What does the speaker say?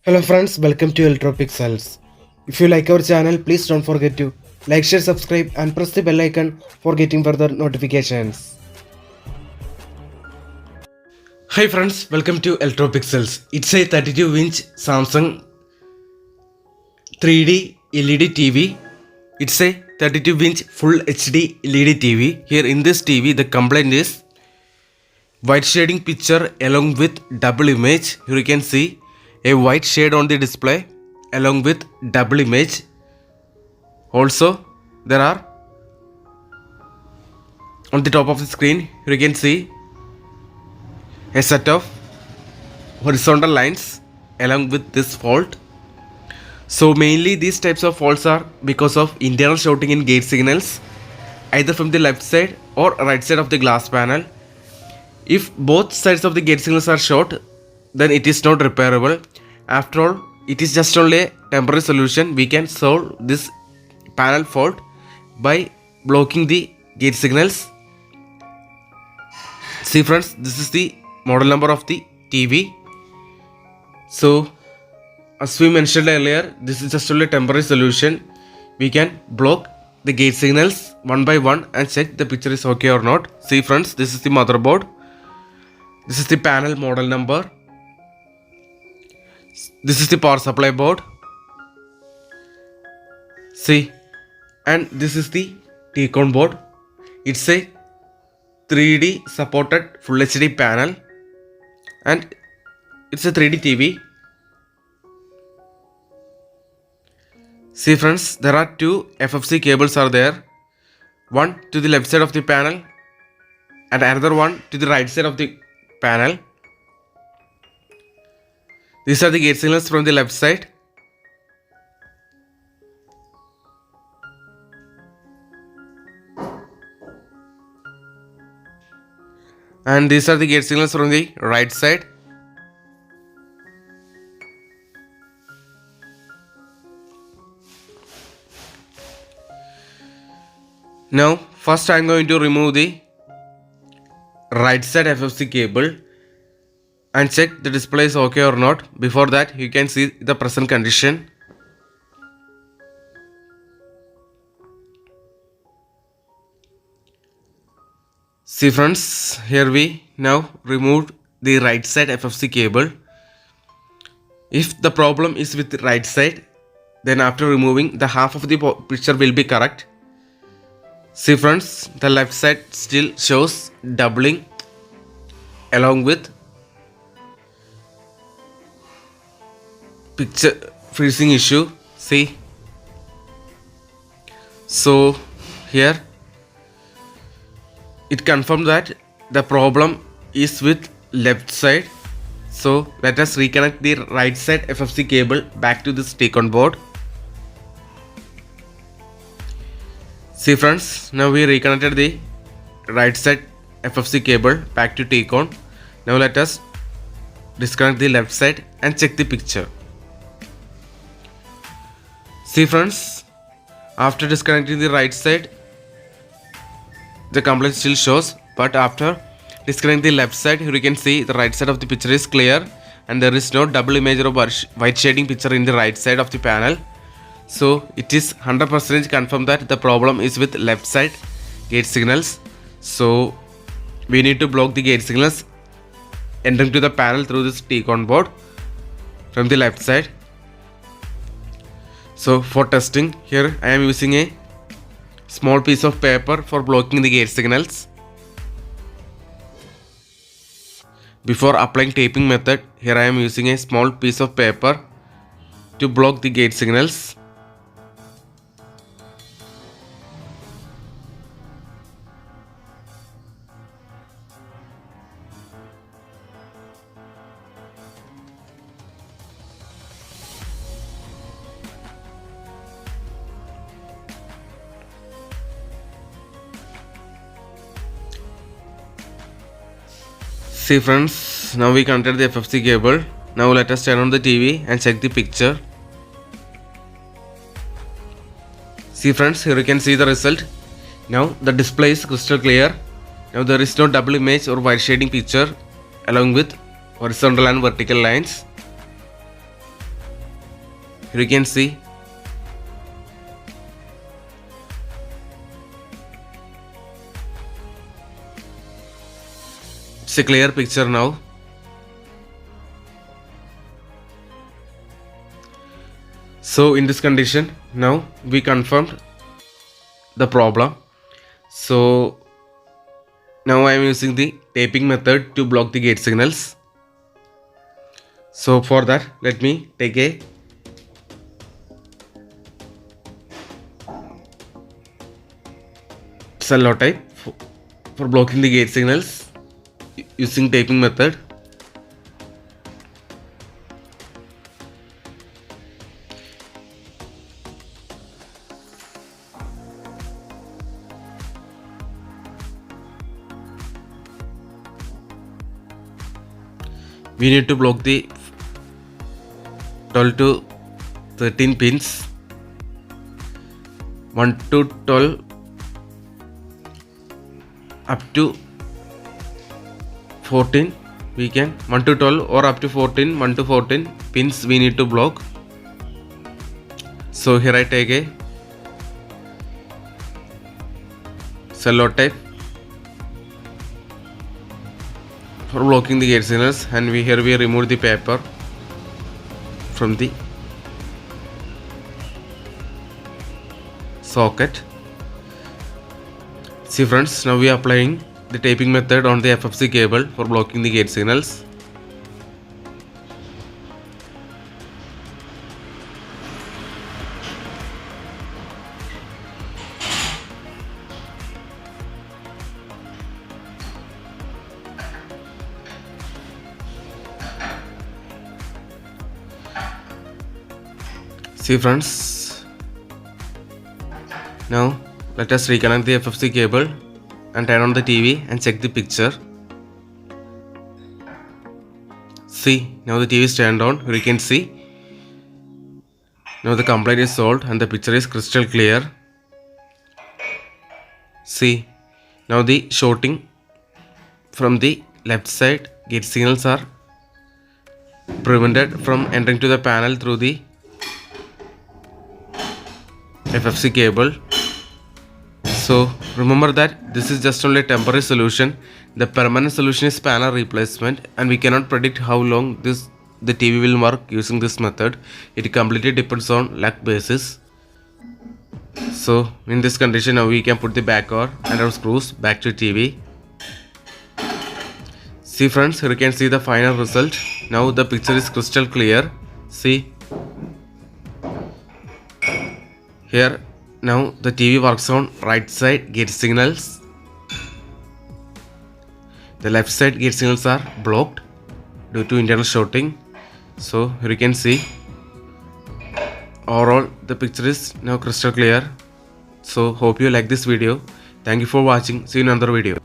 Hello friends, welcome to Electro. If you like our channel, please don't forget to like, share, subscribe and press the bell icon for getting further notifications. Hi friends, welcome to Electro. It's a 32-inch Samsung 3D LED TV. It's a 32-inch full HD LED TV. Here in this TV, the complaint is white shading picture along with double image. Here you can see a white shade on the display along with double image. Also there are on the top of the screen you can see a set of horizontal lines along with this fault. So mainly these types of faults are because of internal shorting in gate signals, either from the left side or right side of the glass panel. If both sides of the gate signals are short, then it is not repairable. After all, it is just only a temporary solution. We can solve this panel fault by blocking the gate signals. See friends, this is the model number of the TV. So as we mentioned earlier, this is just only a temporary solution. We can block the gate signals one by one and check the picture is okay or not. See friends, this is the motherboard. This is the panel model number. This is the power supply board. See, and this is the T-con board. It's a 3D supported full HD panel and it's a 3D TV. See friends, there are two FFC cables are there. One to the left side of the panel and another one to the right side of the panel. These are the gate signals from the left side. And these are the gate signals from the right side. Now first I am going to remove the right side FFC cable and check the display is okay or not. Before that, you can see the present condition. See friends, here we now removed the right side FFC cable. If the problem is with the right side, then after removing, the half of the picture will be correct. See friends, the left side still shows doubling along with picture freezing issue. See, so here it confirmed that the problem is with left side. So let us reconnect the right side FFC cable back to this T-con board. See friends, now we reconnected the right side FFC cable back to T-con. Now let us disconnect the left side and check the picture. See friends, after disconnecting the right side, the complaint still shows, but after disconnecting the left side, here you can see the right side of the picture is clear and there is no double image or white shading picture in the right side of the panel. So it is 100% confirmed that the problem is with left side gate signals. So we need to block the gate signals entering to the panel through this T-con board from the left side. So for testing, here I am using a small piece of paper for blocking the gate signals. Before applying taping method, here I am using a small piece of paper to block the gate signals. See friends, now we connected the FFC cable. Now let us turn on the TV and check the picture. See friends, here you can see the result. Now the display is crystal clear. Now there is no double image or white shading picture along with horizontal and vertical lines. you can see it's a clear picture now. So in this condition, now we confirmed the problem. So now I am using the taping method to block the gate signals. So for that, let me take a cello tape for blocking the gate signals using taping method. We need to block the 12 to 13 pins, 1 to 12 up to 14. We can 1 to 12 or up to 14, 1 to 14 pins we need to block. So here I take a cello tape for blocking the gate signals, and here we remove the paper from the socket. See friends, now we are applying the taping method on the FFC cable for blocking the gate signals. See friends, now let us reconnect the FFC cable and turn on the TV and check the picture. See, now the TV is turned on. You can see now the complaint is solved and the picture is crystal clear. See, now the shorting from the left side gate signals are prevented from entering to the panel through the FFC cable. So remember that this is just only a temporary solution. The permanent solution is panel replacement, and we cannot predict how long the TV will work using this method. It completely depends on luck basis. So in this condition, now we can put the back cover and our screws back to TV. See friends, here you can see the final result. Now the picture is crystal clear. See here, now the TV works on right side gate signals. The left side gate signals are blocked due to internal shorting. So here you can see overall the picture is now crystal clear. So hope you like this video. Thank you for watching. See you in another video.